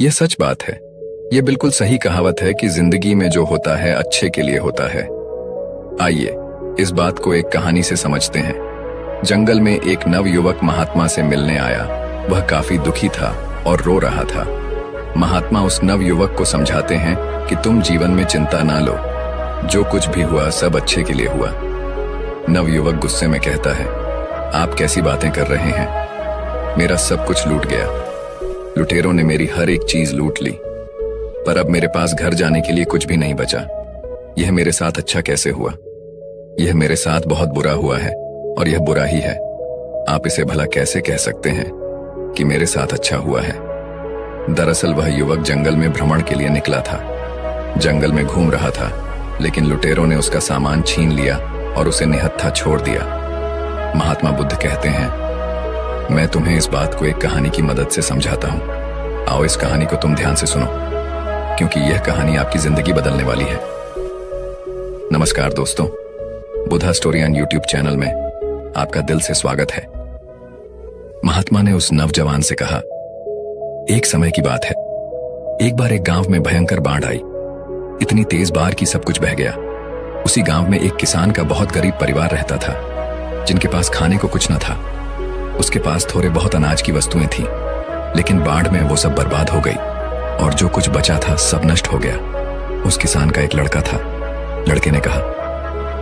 यह सच बात है। यह बिल्कुल सही कहावत है कि जिंदगी में जो होता है अच्छे के लिए होता है। आइए इस बात को एक कहानी से समझते हैं। जंगल में एक नवयुवक महात्मा से मिलने आया। वह काफी दुखी था और रो रहा था। महात्मा उस नवयुवक को समझाते हैं कि तुम जीवन में चिंता ना लो, जो कुछ भी हुआ सब अच्छे के लिए हुआ। नवयुवक गुस्से में कहता है, आप कैसी बातें कर रहे हैं? मेरा सब कुछ लूट गया। लुटेरों ने मेरी हर एक चीज लूट ली, पर अब मेरे पास घर जाने के लिए कुछ भी नहीं बचा। यह मेरे साथ अच्छा कैसे हुआ? यह मेरे साथ बहुत बुरा हुआ है और यह बुरा ही है। आप इसे भला कैसे कह सकते हैं कि मेरे साथ अच्छा हुआ है? दरअसल वह युवक जंगल में भ्रमण के लिए निकला था। जंगल में घूम रहा था, लेकिन लुटेरों ने उसका सामान छीन लिया और उसे निहत्था छोड़ दिया। महात्मा बुद्ध कहते हैं, मैं तुम्हें इस बात को एक कहानी की मदद से समझाता हूं। आओ इस कहानी को तुम ध्यान से सुनो, क्योंकि यह कहानी आपकी जिंदगी बदलने वाली है। नमस्कार दोस्तों, Buddha story on YouTube channel में आपका दिल से स्वागत है। महात्मा ने उस नौजवान से कहा, एक समय की बात है, एक बार एक गांव में भयंकर बाढ़ आई। इतनी तेज बाढ़ कि सब कुछ बह गया। उसी गांव में एक किसान का बहुत गरीब परिवार रहता था, जिनके पास खाने को कुछ न था। उसके पास थोड़े बहुत अनाज की वस्तुएं थीं, लेकिन बाढ़ में वो सब बर्बाद हो गई और जो कुछ बचा था सब नष्ट हो गया। उस किसान का एक लड़का था। लड़के ने कहा,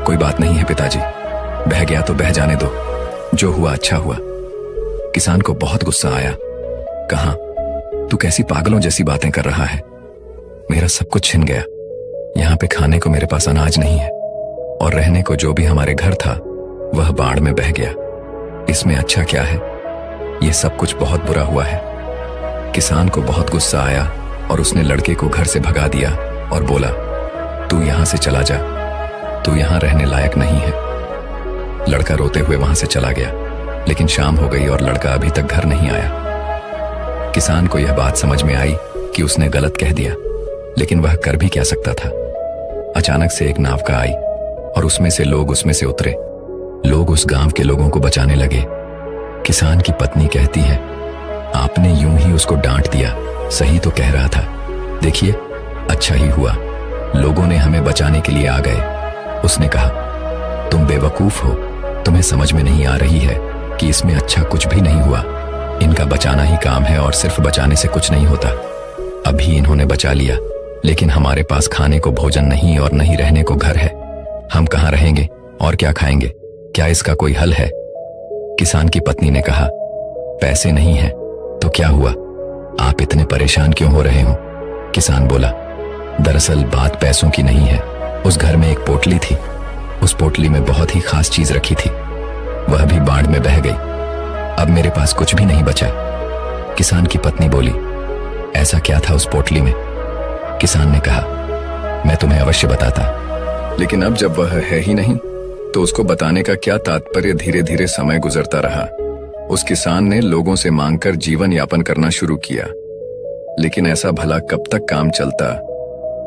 कोई बात नहीं है पिताजी, बह गया तो बह जाने दो, जो हुआ अच्छा हुआ। किसान को बहुत गुस्सा आया। कहा, तू कैसी पागलों जैसी बातें कर रहा है? मेरा सब कुछ छिन गया। यहाँ पे खाने को मेरे पास अनाज नहीं है और रहने को जो भी हमारे घर था वह बाढ़ में बह गया। इसमें अच्छा क्या है? यह सब कुछ बहुत बुरा हुआ है। किसान को बहुत गुस्सा आया और उसने लड़के को घर से भगा दिया और बोला, तू यहां से चला जा, तू यहां रहने लायक नहीं है। लड़का रोते हुए वहां से चला गया, लेकिन शाम हो गई और लड़का अभी तक घर नहीं आया। किसान को यह बात समझ में आई कि उसने गलत कह दिया, लेकिन वह कर भी क्या सकता था। अचानक से एक नाव आई और उसमें से लोग उसमें से उतरे। लोग उस गांव के लोगों को बचाने लगे। किसान की पत्नी कहती है, आपने यूं ही उसको डांट दिया, सही तो कह रहा था। देखिए, अच्छा ही हुआ, लोगों ने हमें बचाने के लिए आ गए। उसने कहा, तुम बेवकूफ हो, तुम्हें समझ में नहीं आ रही है कि इसमें अच्छा कुछ भी नहीं हुआ। इनका बचाना ही काम है और सिर्फ बचाने से कुछ नहीं होता। अभी इन्होंने बचा लिया, लेकिन हमारे पास खाने को भोजन नहीं और नहीं रहने को घर है। हम कहाँ रहेंगे और क्या खाएंगे? क्या इसका कोई हल है? किसान की पत्नी ने कहा, पैसे नहीं है तो क्या हुआ? आप इतने परेशान क्यों हो रहे हो? किसान बोला, दरअसल बात पैसों की नहीं है। उस घर में एक पोटली थी। उस पोटली में बहुत ही खास चीज रखी थी, वह भी बाढ़ में बह गई। अब मेरे पास कुछ भी नहीं बचा। किसान की पत्नी बोली, ऐसा क्या था उस पोटली में? किसान ने कहा, मैं तुम्हें अवश्य बताता, लेकिन अब जब वह है ही नहीं तो उसको बताने का क्या तात्पर्य? धीरे धीरे समय गुजरता रहा। उस किसान ने लोगों से मांगकर जीवन यापन करना शुरू किया, लेकिन ऐसा भला कब तक काम चलता?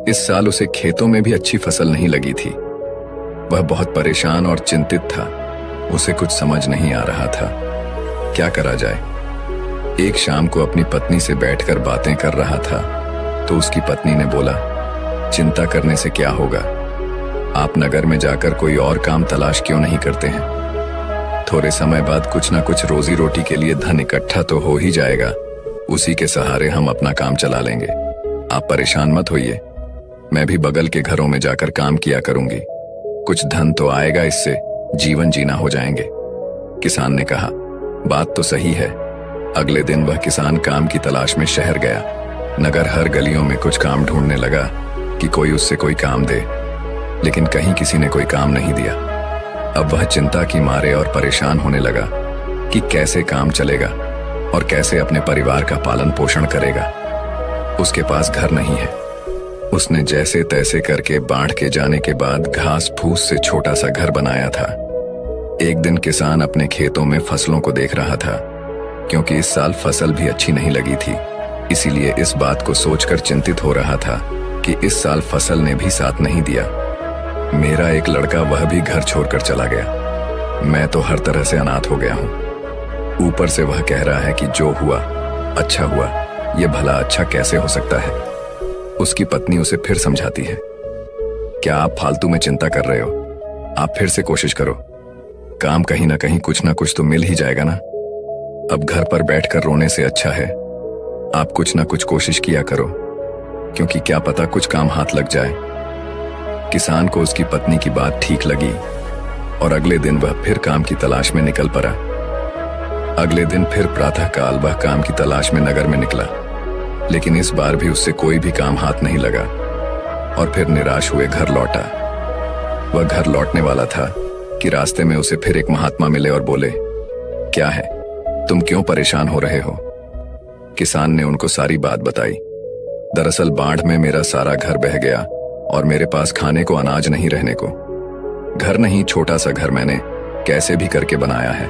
इस साल उसे खेतों में भी अच्छी फसल नहीं लगी थी। वह बहुत परेशान और चिंतित था। उसे कुछ समझ नहीं आ रहा था, क्या करा जाए। एक शाम को अपनी पत्नी से बैठकर बातें कर रहा था तो उसकी पत्नी ने बोला, चिंता करने से क्या होगा? आप नगर में जाकर कोई और काम तलाश क्यों नहीं करते हैं? थोड़े समय बाद कुछ ना कुछ रोजी रोटी के लिए धन इकट्ठा तो हो ही जाएगा। उसी के सहारे हम अपना काम चला लेंगे। आप परेशान मत होइए, मैं भी बगल के घरों में जाकर काम किया करूंगी। कुछ धन तो आएगा, इससे जीवन जीना हो जाएंगे। किसान ने कहा, बात तो सही है। अगले दिन वह किसान काम की तलाश में शहर गया। नगर हर गलियों में कुछ काम ढूंढने लगा कि कोई उससे कोई काम दे, लेकिन कहीं किसी ने कोई काम नहीं दिया। अब वह चिंता की मारे और परेशान होने लगा कि कैसे काम चलेगा और कैसे अपने परिवार का पालन पोषण करेगा। उसके पास घर नहीं है। उसने जैसे तैसे करके बाढ़ के जाने के बाद घास फूस से छोटा सा घर बनाया था। एक दिन किसान अपने खेतों में फसलों को देख रहा था, क्योंकि इस साल फसल भी अच्छी नहीं लगी थी। इसीलिए इस बात को सोचकर चिंतित हो रहा था कि इस साल फसल ने भी साथ नहीं दिया। मेरा एक लड़का, वह भी घर छोड़कर चला गया। मैं तो हर तरह से अनाथ हो गया हूँ। ऊपर से वह कह रहा है कि जो हुआ अच्छा हुआ। ये भला अच्छा कैसे हो सकता है? उसकी पत्नी उसे फिर समझाती है, क्या आप फालतू में चिंता कर रहे हो? आप फिर से कोशिश करो, काम कहीं ना कहीं कुछ ना कुछ तो मिल ही जाएगा ना। अब घर पर बैठकर रोने से अच्छा है आप कुछ ना कुछ कोशिश किया करो, क्योंकि क्या पता कुछ काम हाथ लग जाए। किसान को उसकी पत्नी की बात ठीक लगी और अगले दिन वह फिर काम की तलाश में निकल पड़ा। अगले दिन फिर प्रातःकाल वह काम की तलाश में नगर में निकला, लेकिन इस बार भी उससे कोई भी काम हाथ नहीं लगा और फिर निराश हुए घर लौटा। वह घर लौटने वाला था कि रास्ते में उसे फिर एक महात्मा मिले और बोले, क्या है, तुम क्यों परेशान हो रहे हो? किसान ने उनको सारी बात बताई। दरअसल बाढ़ में मेरा सारा घर बह गया और मेरे पास खाने को अनाज नहीं रहने को। घर नहीं, छोटा सा घर मैंने कैसे भी करके बनाया है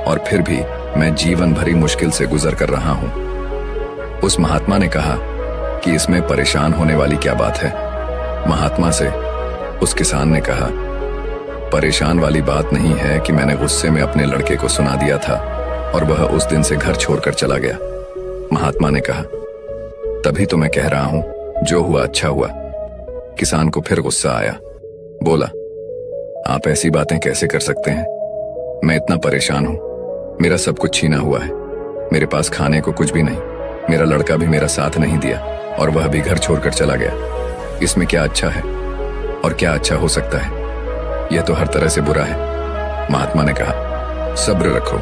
और फिर भी मैं जीवन भरी मुश्किल से गुजर कर रहा हूं। उस महात्मा ने कहा कि इसमें परेशान होने वाली क्या बात है? महात्मा से उस किसान ने कहा, परेशान वाली बात नहीं है कि मैंने गुस्से में अपने लड़के को सुना दिया था और वह उस दिन से घर छोड़कर चला गया। महात्मा ने कहा, तभी तो मैं कह रहा हूं, जो हुआ अच्छा हुआ। किसान को फिर गुस्सा आया, बोला, आप ऐसी बातें कैसे कर सकते हैं? मैं इतना परेशान हूं, मेरा सब कुछ छीना हुआ है, मेरे पास खाने को कुछ भी नहीं, मेरा लड़का भी मेरा साथ नहीं दिया और वह भी घर छोड़कर चला गया। इसमें क्या अच्छा है और क्या अच्छा हो सकता है? यह तो हर तरह से बुरा है। महात्मा ने कहा, सब्र रखो,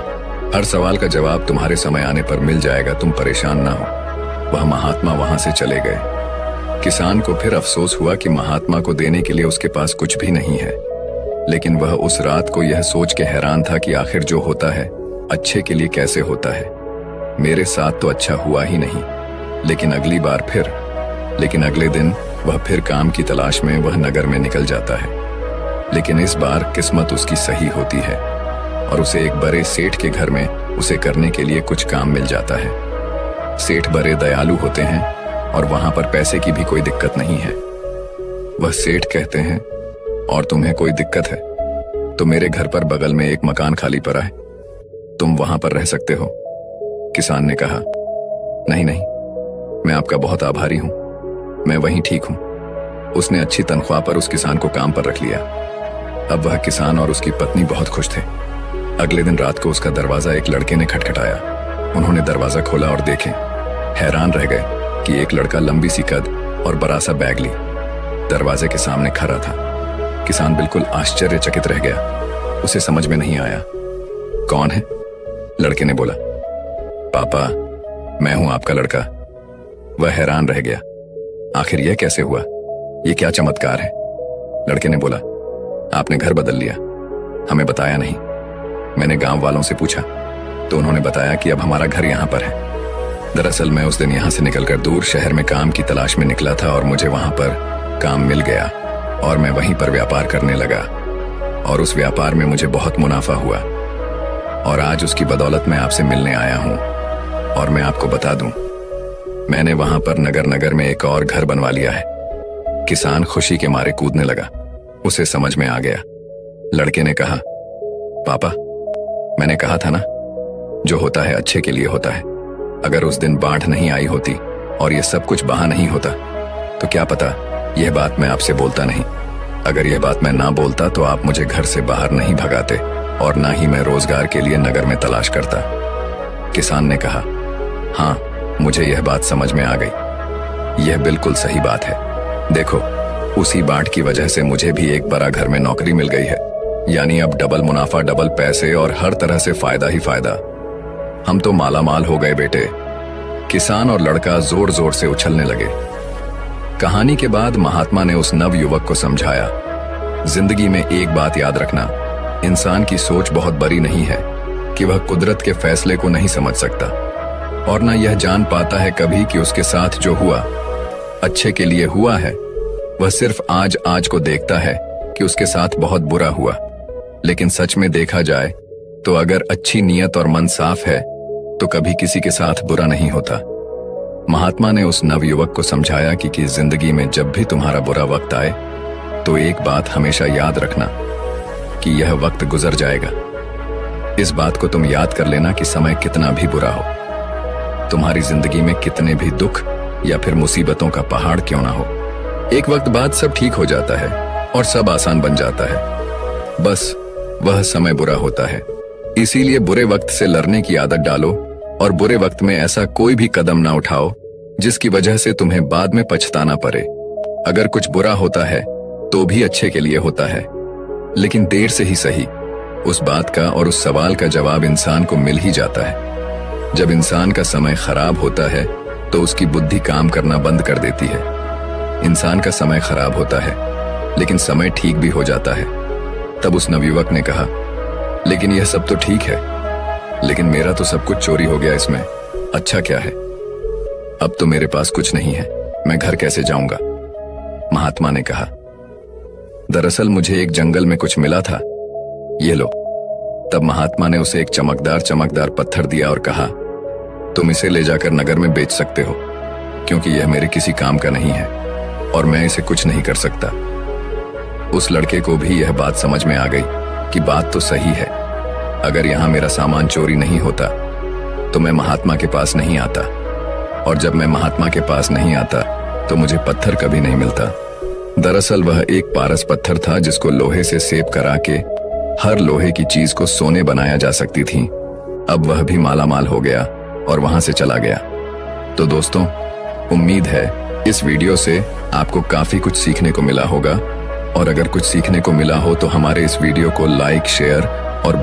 हर सवाल का जवाब तुम्हारे समय आने पर मिल जाएगा, तुम परेशान ना हो। वह महात्मा वहां से चले गए। किसान को फिर अफसोस हुआ कि महात्मा को देने के लिए उसके पास कुछ भी नहीं है, लेकिन वह उस रात को यह सोच के हैरान था कि आखिर जो होता है अच्छे के लिए कैसे होता है। मेरे साथ तो अच्छा हुआ ही नहीं, लेकिन अगले दिन वह फिर काम की तलाश में वह नगर में निकल जाता है। लेकिन इस बार किस्मत उसकी सही होती है और उसे एक बड़े सेठ के घर में उसे करने के लिए कुछ काम मिल जाता है। सेठ बड़े दयालु होते हैं और वहां पर पैसे की भी कोई दिक्कत नहीं है। वह सेठ कहते हैं, और तुम्हें कोई दिक्कत है तो मेरे घर पर बगल में एक मकान खाली पड़ा है, तुम वहां पर रह सकते हो। किसान ने कहा, नहीं नहीं, मैं आपका बहुत आभारी हूं, मैं वहीं ठीक हूं। उसने अच्छी तनख्वाह पर उस किसान को काम पर रख लिया। अब वह किसान और उसकी पत्नी बहुत खुश थे। अगले दिन रात को उसका दरवाजा एक लड़के ने खटखटाया। उन्होंने दरवाजा खोला और देखे, हैरान रह गए कि एक लड़का लंबी सी कद और बड़ा सा बैग ली दरवाजे के सामने खड़ा था। किसान बिल्कुल आश्चर्यचकित रह गया, उसे समझ में नहीं आया। कौन है? लड़के ने बोला, पापा, मैं हूं आपका लड़का। वह हैरान रह गया, आखिर यह कैसे हुआ? ये क्या चमत्कार है? लड़के ने बोला, आपने घर बदल लिया, हमें बताया नहीं। मैंने गांव वालों से पूछा तो उन्होंने बताया कि अब हमारा घर यहाँ पर है। दरअसल मैं उस दिन यहाँ से निकलकर दूर शहर में काम की तलाश में निकला था और मुझे वहां पर काम मिल गया और मैं वहीं पर व्यापार करने लगा और उस व्यापार में मुझे बहुत मुनाफा हुआ और आज उसकी बदौलत मैं आपसे मिलने आया हूँ। और मैं आपको बता दूं, मैंने वहां पर नगर में एक और घर बनवा लिया है। किसान खुशी के मारे कूदने लगा, उसे समझ में आ गया। लड़के ने कहा, पापा, मैंने कहा था ना, जो होता है अच्छे के लिए होता है। अगर उस दिन बाढ़ नहीं आई होती और ये सब कुछ बहा नहीं होता तो क्या पता यह बात मैं आपसे बोलता नहीं। अगर यह बात मैं ना बोलता तो आप मुझे घर से बाहर नहीं भगाते और ना ही मैं रोजगार के लिए नगर में तलाश करता। किसान ने कहा, हाँ, मुझे यह बात समझ में आ गई, यह बिल्कुल सही बात है। देखो, उसी बाढ़ की वजह से मुझे भी एक बड़ा घर में नौकरी मिल गई है, यानी अब डबल मुनाफा, डबल पैसे और हर तरह से फायदा ही फायदा। हम तो माला माल हो गए बेटे। किसान और लड़का जोर जोर से उछलने लगे। कहानी के बाद महात्मा ने उस नव युवक को समझाया, जिंदगी में एक बात याद रखना, इंसान की सोच बहुत बड़ी नहीं है कि वह कुदरत के फैसले को नहीं समझ सकता और न यह जान पाता है कभी कि उसके साथ जो हुआ अच्छे के लिए हुआ है। वह सिर्फ आज को देखता है कि उसके साथ बहुत बुरा हुआ, लेकिन सच में देखा जाए तो अगर अच्छी नीयत और मन साफ है तो कभी किसी के साथ बुरा नहीं होता। महात्मा ने उस नवयुवक को समझाया कि जिंदगी में जब भी तुम्हारा बुरा वक्त आए तो एक बात हमेशा याद रखना कि यह वक्त गुजर जाएगा। इस बात को तुम याद कर लेना कि समय कितना भी बुरा हो, तुम्हारी जिंदगी में कितने भी दुख या फिर मुसीबतों का पहाड़ क्यों ना हो, एक वक्त बाद सब ठीक हो जाता है और सब आसान बन जाता है। बस वह समय बुरा होता है। इसीलिए बुरे वक्त से लड़ने की आदत डालो और बुरे वक्त में ऐसा कोई भी कदम ना उठाओ जिसकी वजह से तुम्हें बाद में पछताना पड़े। अगर कुछ बुरा होता है तो भी अच्छे के लिए होता है, लेकिन देर से ही सही। उस बात का और उस सवाल का जवाब इंसान को मिल ही जाता है। जब इंसान का समय खराब होता है तो उसकी बुद्धि काम करना बंद कर देती है। इंसान का समय खराब होता है लेकिन समय ठीक भी हो जाता है। तब उस नवयुवक ने कहा, लेकिन यह सब तो ठीक है, लेकिन मेरा तो सब कुछ चोरी हो गया इसमें। अच्छा क्या है, अब तो मेरे पास कुछ नहीं है, मैं घर कैसे जाऊंगा? महात्मा ने कहा, दरअसल मुझे एक जंगल में कुछ मिला था, ये लो। तब महात्मा ने उसे एक चमकदार पत्थर दिया और कहा, तुम इसे ले जाकर नगर में बेच सकते हो, क्योंकि यह मेरे किसी काम का नहीं है और मैं इसे कुछ नहीं कर सकता। उस लड़के को भी यह बात समझ में आ गई कि बात तो सही है। अगर यहां मेरा सामान चोरी नहीं होता तो मैं महात्मा के पास नहीं आता, और जब मैं महात्मा के पास नहीं आता तो मुझे पत्थर कभी नहीं मिलता। दरअसल वह एक पारस पत्थर था जिसको लोहे से सेप करा के हर लोहे की चीज को सोने बनाया जा सकती थी। अब वह भी मालामाल हो गया और वहां से चला गया। तो दोस्तों, उम्मीद है इस वीडियो से आपको काफी कुछ सीखने को मिला होगा, और अगर कुछ सीखने को मिला हो तो हमारे इस वीडियो को लाइक, शेयर और